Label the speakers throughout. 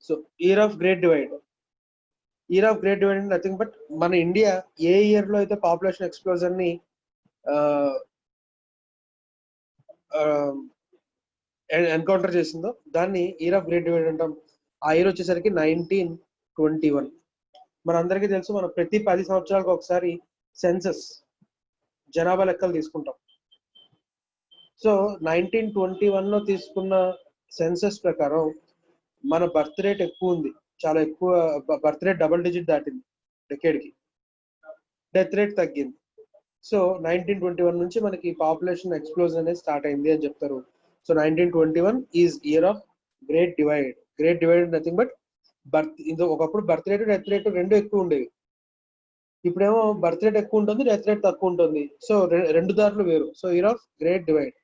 Speaker 1: So year of great divide. Year of great divide nothing but మన India ఏ year లో అయితే population explosion ని encounter చేసిందో దాన్ని ఇయర్ ఆఫ్ గ్రేట్ డివైడ్ అంటాం. ఆ ఇయర్ వచ్చేసరికి 1921. మనందరికీ తెలుసు, మనం ప్రతి 10 సంవత్సరాలకు ఒకసారి సెన్సస్ జనాభా లెక్కలు తీసుకుంటాం. సో 1921 లో తీసుకున్న సెన్సస్ ప్రకారం మన బర్త్ రేట్ ఎక్కువ ఉంది, చాలా ఎక్కువ. బర్త్ రేట్ డబుల్ డిజిట్ దాటింది డెకేడ్ కి. డెత్ రేట్ తగ్గింది. సో 1921 నుంచి మనకి పాపులేషన్ ఎక్స్ప్లోజన్ అనేది స్టార్ట్ అయింది అని చెప్తారు. So 1921 is year of great divide. Great divide nothing but ఒకప్పుడు బర్త్ రేట్ డెత్ రేట్ రెండు ఎక్కువ ఉండేవి. ఇప్పుడేమో బర్త్ రేట్ ఎక్కువ ఉంటుంది, డెత్ రేట్ తక్కువ ఉంటుంది. సో రెండు దారులు వేరు. So year of great divide.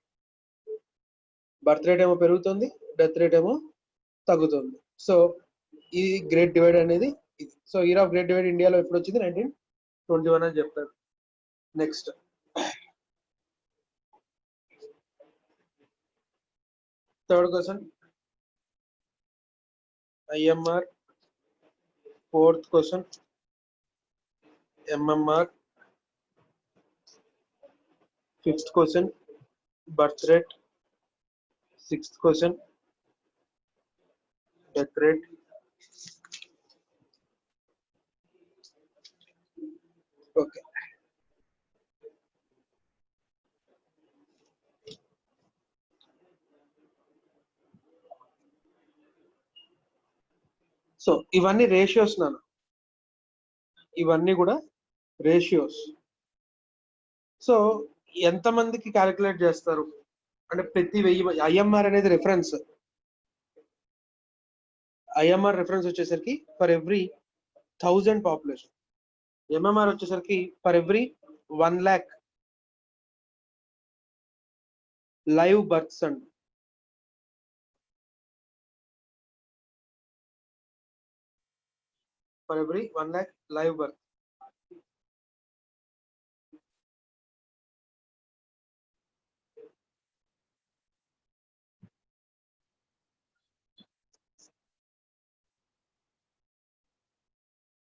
Speaker 1: Birth rate ఏమో పెరుగుతుంది, డెత్ రేట్ ఏమో తగ్గుతుంది. సో ఈ గ్రేట్ డివైడ్ అనేది ఇది. So year of great divide ఇండియాలో ఎప్పుడు వచ్చింది? 1921 అని చెప్తారు. Next third question IMR. Fourth question MMR. Fifth question birth rate. Sixth question death rate. Okay, so ఇవన్నీ రేషియోస్ నాన్న, ఇవన్నీ కూడా రేషియోస్. సో ఎంతమందికి క్యాలిక్యులేట్ చేస్తారు అంటే ప్రతి 1000. IMR అనేది రిఫరెన్స్. IMR రిఫరెన్స్ వచ్చేసరికి ఫర్ ఎవ్రీ 1000 పాపులేషన్. MMR వచ్చేసరికి for every 1 lakh live births అండి. For every 1 lakh live birth.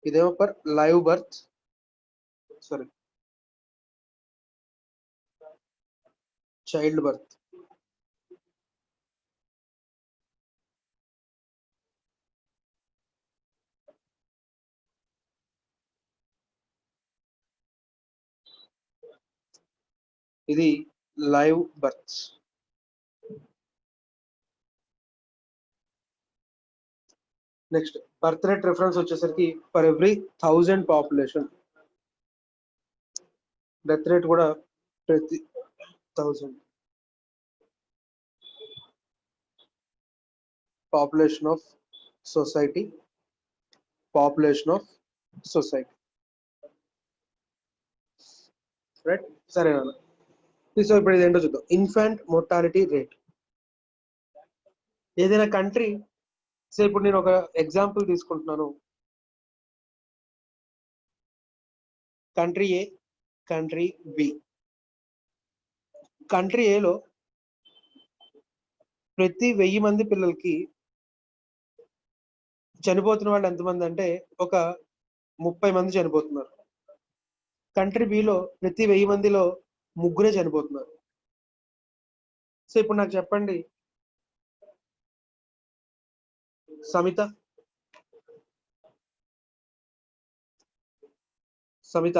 Speaker 1: ఇదేమో per live birth, sorry child birth. ఇది live births. Next birth rate reference వచ్చేసరికి for every 1000 population. Death rate కూడా ప్రతి 1000 population of society. Population of society, right? సరే అన్న. So ఇప్పుడు ఇది ఏంటో చూద్దాం. Infant mortality rate. ఏదైనా కంట్రీ, సో ఇప్పుడు నేను ఒక ఎగ్జాంపుల్ తీసుకుంటున్నాను. కంట్రీ ఏ, కంట్రీ బి. కంట్రీ ఏలో ప్రతి 1000 మంది పిల్లలకి చనిపోతున్న వాళ్ళు ఎంతమంది అంటే ఒక 30 మంది చనిపోతున్నారు. కంట్రీ బిలో ప్రతి 1000 మందిలో ముగ్గురే చనిపోతున్నారు. సో ఇప్పుడు నాకు చెప్పండి సమిత, సమిత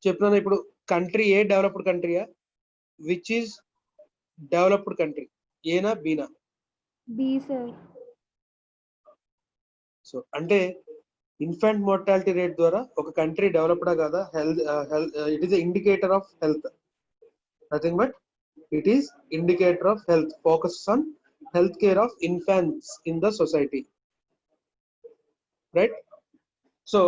Speaker 1: చెప్తున్నాను. ఇప్పుడు కంట్రీ ఏ డెవలప్డ్ కంట్రీయా? విచ్ ఈజ్ డెవలప్డ్ కంట్రీ, ఏనా బీనా?
Speaker 2: B sir.
Speaker 1: సో అంటే ఇన్ఫాంట్ మోర్టాలిటీ రేట్ ద్వారా ఒక కంట్రీ డెవలప్డా కాదా? It is indicator of health. Nothing but it is indicator of health. Focus on health care of infants in the society, right? So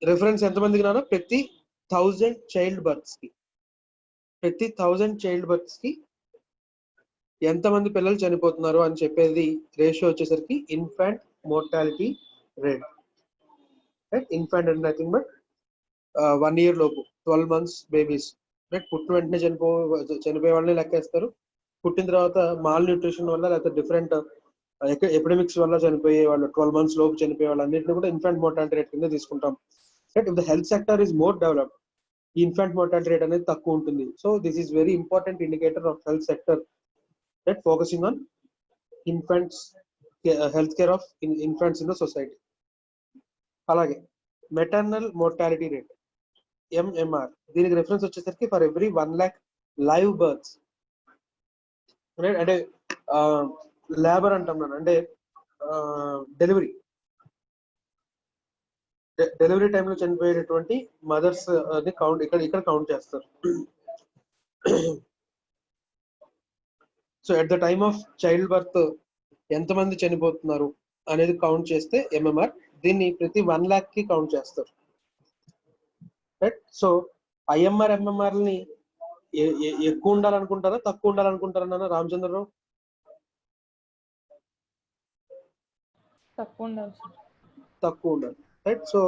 Speaker 1: reference ఎంతమందికి నాన్న? ప్రతి 1000 child births కి. ప్రతి 1000 చైల్డ్ బర్త్స్ కి ఎంతమంది పిల్లలు చనిపోతున్నారు అని చెప్పేది రేషియో వచ్చేసరికి infant mortality rate, right? Infant అంటే నథింగ్ బట్ 1 year లోపు 12 months బేబీస్ రైట్. పుట్టిన వెంటనే చనిపోయే వాళ్ళని లెక్కేస్తారు. పుట్టిన తర్వాత మాల్ న్యూట్రిషన్ వల్ల లేకపోతే డిఫరెంట్ ఎపిడమిక్స్ వల్ల చనిపోయే వాళ్ళు 12 months లోపు చనిపోయే వాళ్ళు అన్నింటినీ కూడా ఇన్ఫాంట్ మోర్టాలిటీ రేట్ కింద తీసుకుంటాం. Right. If the health sector is more developed, ఈ ఇన్ఫాంట్ మోర్టాలిటీ రేట్ అనేది తక్కువ ఉంటుంది. So this is very important indicator of health sector that focusing on infants, health care of infants in the society. అలాగే maternal mortality rate MMR, దీనికి reference వచ్చేసరికి for every 1 lakh live births, అంటే labour అంటాం అంటే delivery టైంలో చనిపోయేటటువంటి mothers ని count ఇక్కడ count చేస్తారు. So at the time of child birth ఎంతమంది చనిపోతున్నారు అనేది కౌంట్ చేస్తే ఎంఎంఆర్, దీన్ని ప్రతి 1 lakh కి కౌంట్ చేస్తారు. రైట్. సో ఐఎంఆర్ ఎంఎంఆర్ ని ఎక్కువ ఉండాలనుకుంటారా తక్కువ ఉండాలనుకుంటారా నాన్న రామచంద్రరావు? తక్కువ ఉండాలి. రైట్. సో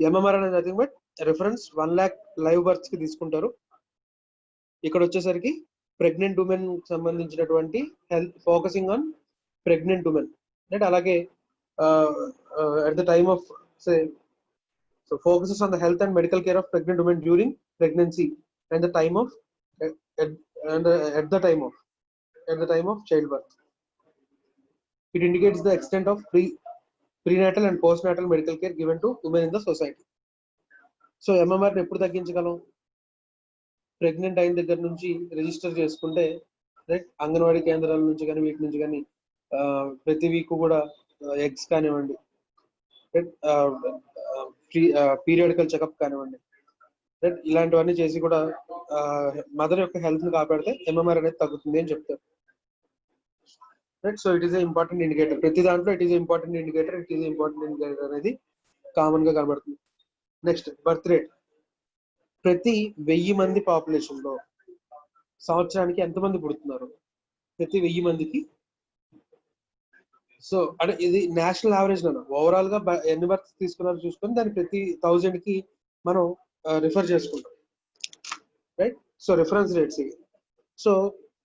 Speaker 1: ఎంఎంఆర్ అనేది nothing but reference 1 lakh live births కి తీసుకుంటారు. ఇక్కడ వచ్చేసరికి ప్రెగ్నెంట్ ఉమెన్ సంబంధించినటువంటి health, focusing on pregnant women. Right. అలాగే at the time of say, so focuses on the health and medical care of pregnant women during pregnancy and the time of at the time of childbirth. It indicates the extent of prenatal and postnatal medical care given to women in the society. So MMR ని ఎప్పుడు తగ్గించగలం? Pregnant అయిన దగ్గర నుంచి register చేసుకుంటే, right, anganwadi కేంద్రాల నుంచి కానీ వీటి నుంచి కానీ ప్రతి వీక్ కూడా ఎగ్స్ కానివ్వండి, పీరియాడికల్ చెకప్ కానివ్వండి, రైట్, ఇలాంటివన్నీ చేసి కూడా మదర్ యొక్క హెల్త్ ని కాపాడితే ఎంఎంఆర్ అనేది తగ్గుతుంది అని చెప్తారు. Right. So it is important indicator. ప్రతి దాంట్లో ఇట్ ఈస్ ఇంపార్టెంట్ ఇండికేటర్ అనేది కామన్ గా కనబడుతుంది. Next birth rate. ప్రతి 1000 మంది పాపులేషన్ లో సంవత్సరానికి ఎంతమంది పుడుతున్నారు? ప్రతి 1000 మందికి. సో అంటే ఇది నేషనల్ యావరేజ్ అన్న, ఓవరాల్ గా ఎన్ని బర్త్స్ తీసుకున్నారో చూసుకొని దాన్ని ప్రతి 1000 కి మనం రిఫర్ చేసుకుంటాం. రైట్. సో రిఫరెన్స్ రేట్స్ ఇవి. సో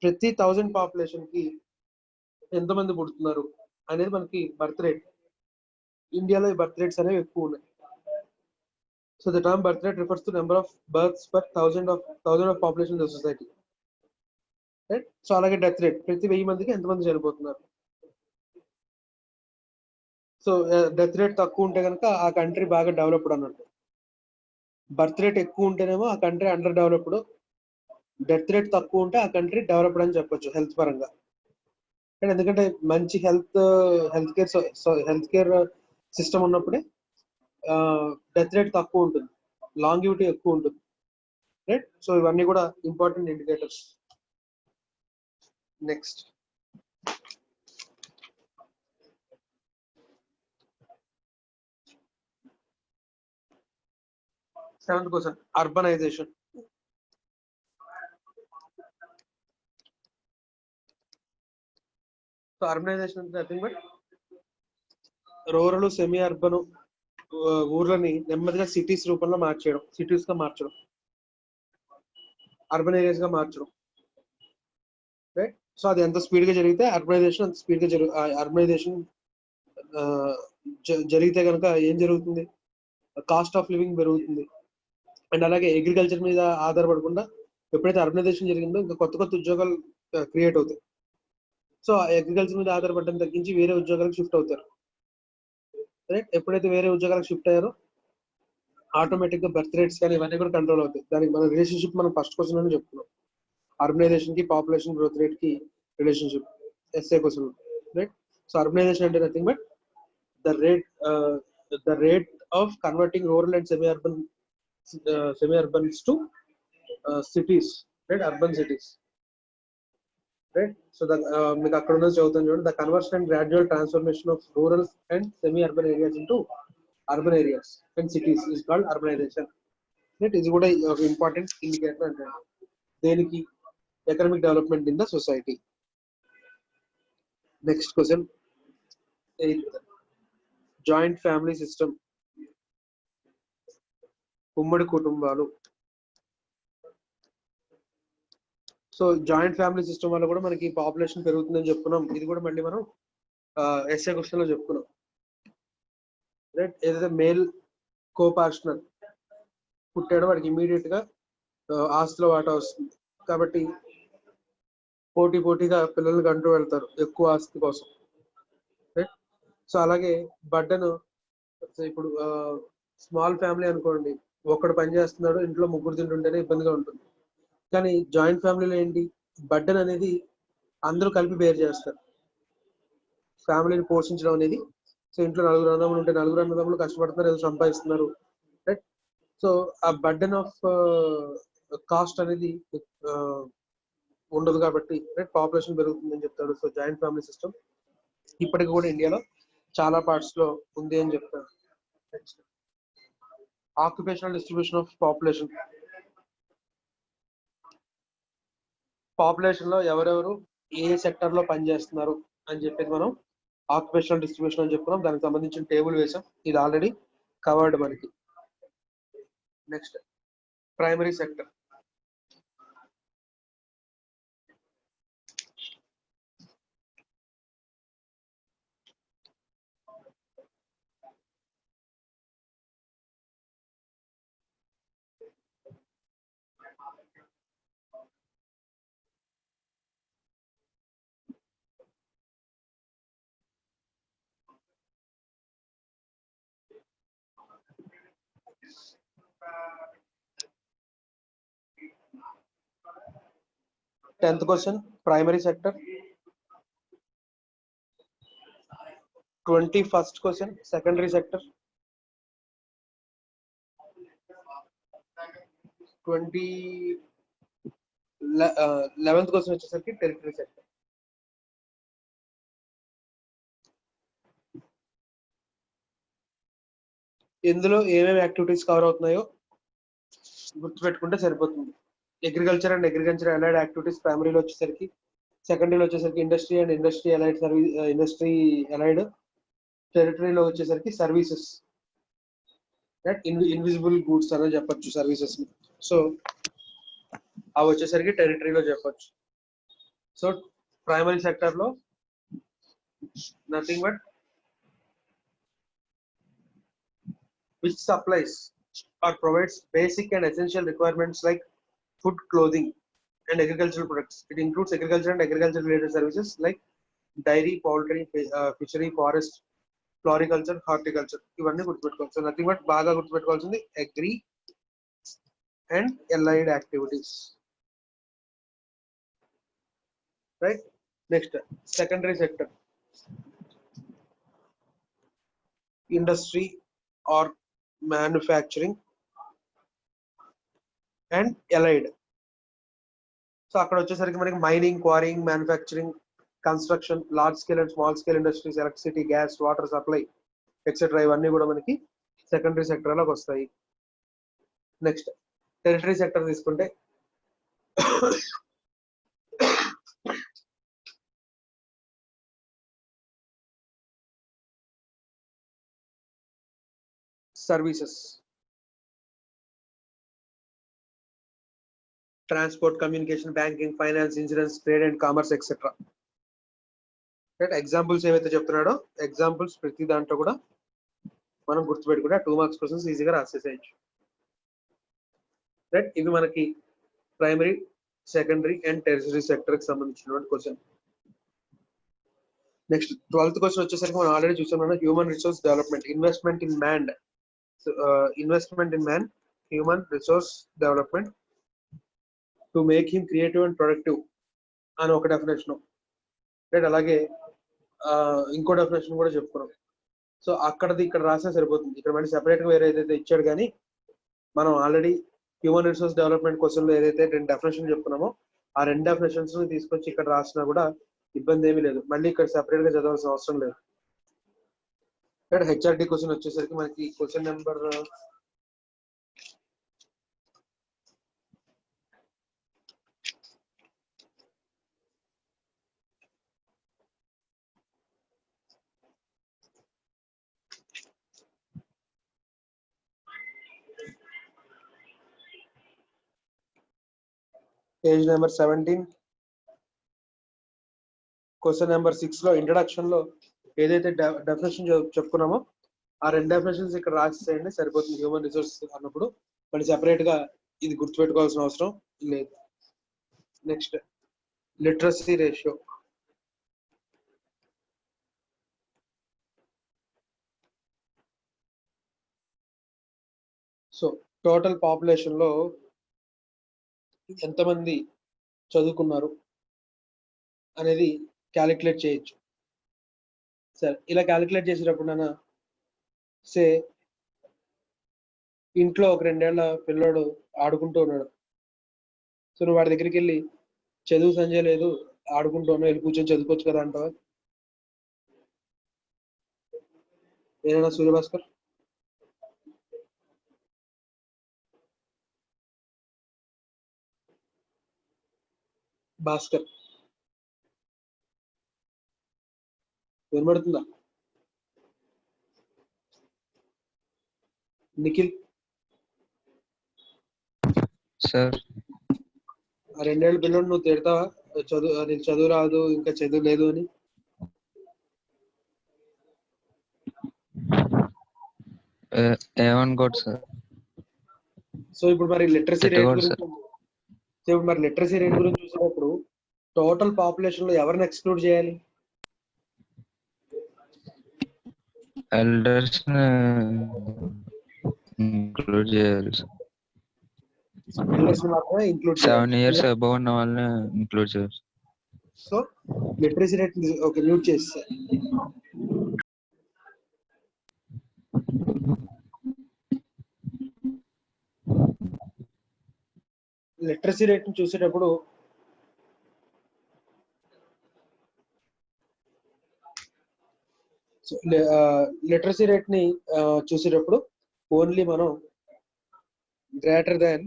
Speaker 1: ప్రతి 1000 పాపులేషన్ కి ఎంతమంది పుడుతున్నారు అనేది మనకి బర్త్ రేట్. ఇండియాలో ఈ బర్త్ రేట్స్ అనేవి ఎక్కువ ఉన్నాయి. So the term birth rate refers to number of births per thousand of population in the society. Right. So అలాగే డెత్ రేట్, ప్రతి 1000 మందికి ఎంతమంది చనిపోతున్నారు. సో డెత్ రేట్ తక్కువ ఉంటే కనుక ఆ కంట్రీ బాగా డెవలప్డ్ అన్నట్టు. బర్త్ రేట్ ఎక్కువ ఉంటేనేమో ఆ country under developed, death rate తక్కువ ఉంటే ఆ కంట్రీ డెవలప్డ్ అని చెప్పొచ్చు హెల్త్ పరంగా. ఎందుకంటే మంచి హెల్త్ కేర్ సిస్టమ్ ఉన్నప్పుడే డెత్ రేట్ తక్కువ ఉంటుంది, లాంగివిటీ ఎక్కువ ఉంటుంది. రైట్. సో ఇవన్నీ కూడా important indicators. Next seventh question, urbanisation. So urbanisation అంటే nothing but rural, semi urban ఊర్లని నెమ్మదిగా సిటీస్ రూపంలో మార్చేయడం, సిటీస్ గా మార్చడం, అర్బన్ ఏరియాస్ గా మార్చడం. రైట్. సో అది ఎంత స్పీడ్ గా జరిగితే అర్బనైజేషన్ అంత స్పీడ్ గా అర్బనైజేషన్ జరిగితే కనుక ఏం జరుగుతుంది? కాస్ట్ ఆఫ్ లివింగ్ పెరుగుతుంది. అండ్ అలాగే అగ్రికల్చర్ మీద ఆధారపడకుండా ఎప్పుడైతే అర్బనైజేషన్ జరిగిందో ఇంకా కొత్త కొత్త ఉద్యోగాలు క్రియేట్ అవుతాయి. సో అగ్రికల్చర్ మీద ఆధారపడడం తగ్గించి వేరే ఉద్యోగాలకు షిఫ్ట్ అవుతారు. రైట్. ఎప్పుడైతే వేరే ఉద్యోగాలకు షిఫ్ట్ అయ్యారో ఆటోమేటిక్ గా బర్త్ రేట్స్ కానీ ఇవన్నీ కూడా కంట్రోల్ అవుతాయి. దానికి మన రిలేషన్షిప్ మనం ఫస్ట్ క్వశ్చన్ లోనే చెప్పుకున్నాం. అర్బనైజేషన్ కి పాపులేషన్ గ్రోత్ రేట్ కి relationship as a question. Right. So urbanisation అంటే nothing but the rate of converting rural and semi urbans to cities, right, urban cities. Right. So మీకు అక్కడ ఉన్నది చదువుతాను చూడండి. The conversion and gradual transformation of rural and semi urban areas into urban areas and cities is called urbanisation. Right. ఇది కూడా ఒక important indicator అంటే దేనికి? Economic development in the society. Next question 8th, joint family system, ఉమ్మడి కుటుంబాలు. So joint family system వల్ల కూడా మనకి పాపులేషన్ పెరుగుతుందని చెప్పుకున్నాం. ఇది కూడా మళ్ళీ మనం ఎస్ఏ క్వశ్చన్ లో చెప్పుకున్నాం. రైట్, ఏదైతే మేల్ కో పార్ట్నర్ పుట్టాడో వాడికి ఇమీడియట్ గా ఆస్తిలో వాటా వస్తుంది. కాబట్టి పోటీగా పిల్లలకి అంటూ వెళ్తారు ఎక్కువ ఆస్తి కోసం. రైట్, సో అలాగే బర్డెన్, ఇప్పుడు స్మాల్ ఫ్యామిలీ అనుకోండి, ఒక్కడు పని చేస్తున్నాడు, ఇంట్లో ముగ్గురు తింటుంటేనే ఇబ్బందిగా ఉంటుంది. కానీ జాయింట్ ఫ్యామిలీలో ఏంటి, బర్డెన్ అనేది అందరూ కలిపి బేర్ చేస్తారు. ఫ్యామిలీని పోషించడం అనేది, సో ఇంట్లో నలుగురు అన్నదమ్ములు ఉంటే నలుగురు అన్నదమ్ములు కష్టపడుతున్నారు, ఏదో సంపాదిస్తున్నారు. రైట్, సో ఆ బర్డెన్ ఆఫ్ కాస్ట్ అనేది ఉండదు కాబట్టి రైట్, పాపులేషన్ పెరుగుతుందని చెప్తాడు. సో జాయింట్ ఫ్యామిలీ సిస్టమ్ ఇప్పటికి కూడా ఇండియాలో చాలా పార్ట్స్ లో ఉంది అని చెప్తాడు. Occupational distribution of population. Population లో ఎవరెవరు ఏ సెక్టర్ లో పనిచేస్తున్నారు అని చెప్పేది మనం ఆక్యుపేషనల్ డిస్ట్రిబ్యూషన్ అని చెప్పుకున్నాం. దానికి సంబంధించిన టేబుల్ వేసాం, ఇది ఆల్రెడీ కవర్డ్ మనకి. Next primary sector. Tenth question primary sector. 21st question secondary sector. 11th question వచ్చేసరికి టెరిటరీ సెక్టర్. ఇందులో ఏమేమి యాక్టివిటీస్ కవర్ అవుతున్నాయో గుర్తుపెట్టుకుంటే సరిపోతుంది. Agriculture and agriculture allied activities ప్రైమరీలో వచ్చేసరికి, సెకండరీలో వచ్చేసరికి industry and industry allied service, industry allied. టెరిటరీలో వచ్చేసరికి సర్వీసెస్, ఇన్విజిబుల్ గూడ్స్ అనేది చెప్పొచ్చు సర్వీసెస్. సో అవి వచ్చేసరికి టెరిటరీలో చెప్పొచ్చు. సో ప్రైమరీ సెక్టర్ లో nothing but which supplies or provides basic and essential requirements like food, clothing, and agricultural products. It includes agriculture and agriculture related services like dairy, poultry, fishery, forest, floriculture, horticulture. ఇవన్నీ గుర్తుపెట్టుకోవాలి. So nothing but బాగా గుర్తుపెట్టుకోవాల్సింది agri and allied activities. Right, next secondary sector. Industry or manufacturing and allied. So అక్కడ వచ్చేసరికి మనకి mining, quarrying, manufacturing, construction, large scale and small scale industries, electricity, gas, water supply etcetera, ఇవన్నీ కూడా మనకి secondary sector లోకి వస్తాయి. Next territory sector తీసుకుంటే services, transport, communication, banking, finance, insurance, trade and commerce etcetera. Examples ఏవైతే చెప్తున్నాడో examples ప్రతి దాంట్లో కూడా మనం గుర్తుపెట్టుకుంటే 2 మార్క్స్ క్వశ్చన్స్ ఈజీగా రాసేసేయచ్చు. రైట్, ఇవి మనకి primary, secondary and territory sector కి సంబంధించినటువంటి క్వశ్చన్. నెక్స్ట్ 12th క్వశ్చన్ వచ్చేసరికి మనం ఆల్రెడీ చూసాం, human resource development, investment in man, human resource development to make him creative and productive అని ఒక డెఫినేషన్. రైట్, అలాగే ఇంకో డెఫినేషన్ కూడా చెప్పుకున్నాం. సో అక్కడది ఇక్కడ రాసినా సరిపోతుంది. ఇక్కడ మళ్ళీ సెపరేట్ గా వేరే ఏదైతే ఇచ్చాడు, కానీ మనం already human resource development question లో ఏదైతే 2 డెఫినేషన్ చెప్పుకున్నామో ఆ 2 డెఫినేషన్స్ తీసుకొచ్చి ఇక్కడ రాసినా కూడా ఇబ్బంది ఏమీ లేదు. మళ్ళీ ఇక్కడ సెపరేట్ గా చదవాల్సిన అవసరం లేదు. ఇక్కడ హెచ్ఆర్డి క్వశ్చన్ వచ్చేసరికి మనకి question number page number 17 question number 6 లో ఇంట్రడక్షన్ లో ఏదైతే డెఫినేషన్ చెప్పుకున్నామో ఆ రెండు డెఫినేషన్స్ ఇక్కడ రాసేయండి సరిపోతుంది. హ్యూమన్ రిసోర్స్ అన్నప్పుడు మళ్ళీ సెపరేట్ గా ఇది గుర్తుపెట్టుకోవాల్సిన అవసరం లేదు. Next literacy ratio. So total population లో ఎంతమంది చదువుకున్నారు అనేది క్యాలిక్యులేట్ చేయొచ్చు. సరే ఇలా క్యాలిక్యులేట్ చేసేటప్పుడు సే ఇంట్లో ఒక 2 ఏళ్ల పిల్లోడు ఆడుకుంటూ ఉన్నాడు. సో నువ్వు వాడి దగ్గరికి వెళ్ళి చదువు సంజయ్ లేదు ఆడుకుంటూ ఉన్నావు వెళ్ళి కూర్చొని చదువుకోవచ్చు కదా అంటావా? ఏమైనా సూర్యభాస్కర్? భాస్కర్ వినబడుతుందా? నిఖిల్
Speaker 2: సార్
Speaker 1: ఆ 2 ఏళ్ల పిల్లోడు నువ్వు తిడతావా నీకు చదువు రాదు ఇంకా చదువు లేదు అని?
Speaker 2: ఏమనుకోడు సార్.
Speaker 1: సో ఇప్పుడు మరి లిటరసీ రేట్ గురించి చూసినప్పుడు టోటల్ పాపులేషన్ లో ఎవరిని ఎక్స్క్లూడ్ చేయాలి?
Speaker 2: ఎల్డర్స్ ఇంక్లూడ్ చేయాలి సార్.
Speaker 1: ఎల్డర్స్ మాత్రమే ఇంక్లూడ్
Speaker 2: 7 years అబౌవ్ ఉన్న వాళ్ళని ఇంక్లూడ్ చేయాలి.
Speaker 1: So literacy rate okay mute చేస్తా. లిటరసీ రేట్ ని చూసేటప్పుడు లిటరసీ రేట్ ని చూసేటప్పుడు ఓన్లీ మనం గ్రేటర్ దాన్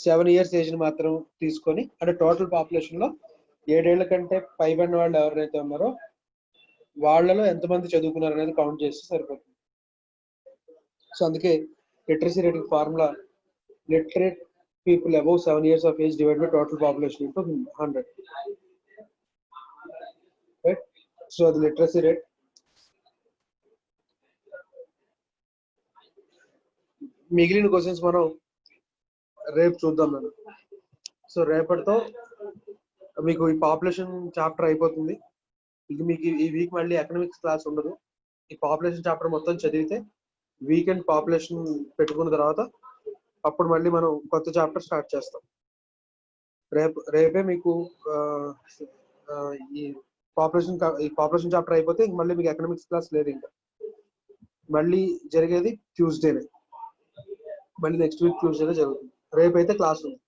Speaker 1: 7 years ఏజ్ ని మాత్రం తీసుకొని అంటే టోటల్ పాపులేషన్ లో 7 ఏళ్ల కంటే పైబడిన వాళ్ళు ఎవరైతే ఉన్నారో వాళ్ళలో ఎంతమంది చదువుకున్నారు అనేది కౌంట్ చేస్తే సరిపోతుంది. సో అందుకే literacy rate formula literate people above 7 years of age divided by total population into 100. Right? So the literacy rate. మిగిలిన క్వశ్చన్స్ మనం రేపు చూద్దాం మనం. సో రేపటితో మీకు ఈ పాపులేషన్ చాప్టర్ అయిపోతుంది. ఇది మీకు ఈ వీక్ మళ్ళీ ఎకనామిక్స్ క్లాస్ ఉండదు. ఈ పాపులేషన్ చాప్టర్ మొత్తం చదివితే వీకెండ్ పాపులేషన్ పెట్టుకున్న తర్వాత అప్పుడు మళ్ళీ మనం కొత్త చాప్టర్ స్టార్ట్ చేస్తాం. రేపే మీకు ఈ పాపులేషన్ చాప్టర్ అయిపోతే మళ్ళీ మీకు ఎకనామిక్స్ క్లాస్ లేదు. ఇంకా మళ్ళీ జరిగేది ట్యూస్డేనే, మళ్ళీ నెక్స్ట్ వీక్ ట్యూస్డేనే జరుగుతుంది. రేపు అయితే క్లాస్ ఉంది.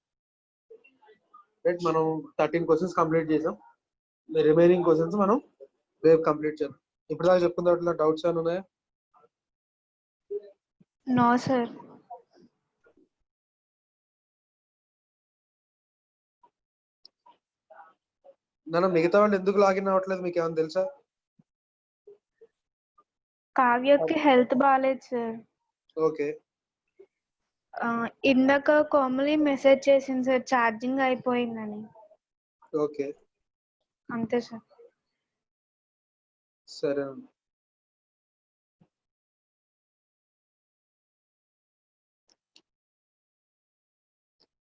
Speaker 1: రైట్, మనం 13 క్వశ్చన్స్ కంప్లీట్ చేసాం. రిమైనింగ్ క్వశ్చన్స్ మనం రేపు కంప్లీట్ చేద్దాం. ఇప్పుడు దాకా చెప్పుకున్న వాటిలో డౌట్స్ ఏమైనా ఉన్నాయా?
Speaker 3: No sir.
Speaker 1: నన్ను మిగతా వాళ్ళు ఎందుకు లాగిన్ అవ్వట్లేదు మీకు ఏమైనా తెలుసా?
Speaker 3: కావ్యకి హెల్త్ బాగాలేదు సార్.
Speaker 1: ఓకే,
Speaker 3: ఇందాక కోమలి మెసేజ్ చేసింది సార్ ఛార్జింగ్ అయిపోయిందని.
Speaker 1: ఓకే
Speaker 3: అంతే సార్.
Speaker 1: సరే,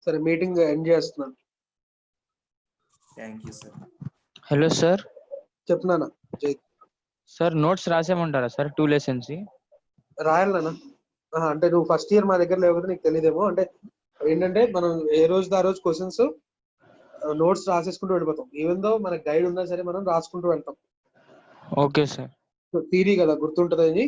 Speaker 1: సరే మీటింగ్ ఎండ్ చేస్తున్నాను.
Speaker 4: Thank you sir.
Speaker 5: Hello sir.
Speaker 1: చెప్తున్నానా జై
Speaker 5: సార్ నోట్స్ రాసేమంటారా సార్ 2 lessons?
Speaker 1: రాయాలనా? అంటే నువ్వు ఫస్ట్ ఇయర్ మా దగ్గర లేకపోతే నీకు తెలియదేమో. అంటే ఏంటంటే మనం ఏ రోజు ఆ రోజు క్వశ్చన్స్ నోట్స్ రాసేసుకుంటూ వెళ్ళిపోతాం. ఈవెన్ దో మన గైడ్ ఉన్నా సరే మనం రాసుకుంటూ వెళ్తాం.
Speaker 5: Okay sir.
Speaker 1: థియరీ కదా గుర్తుంటదని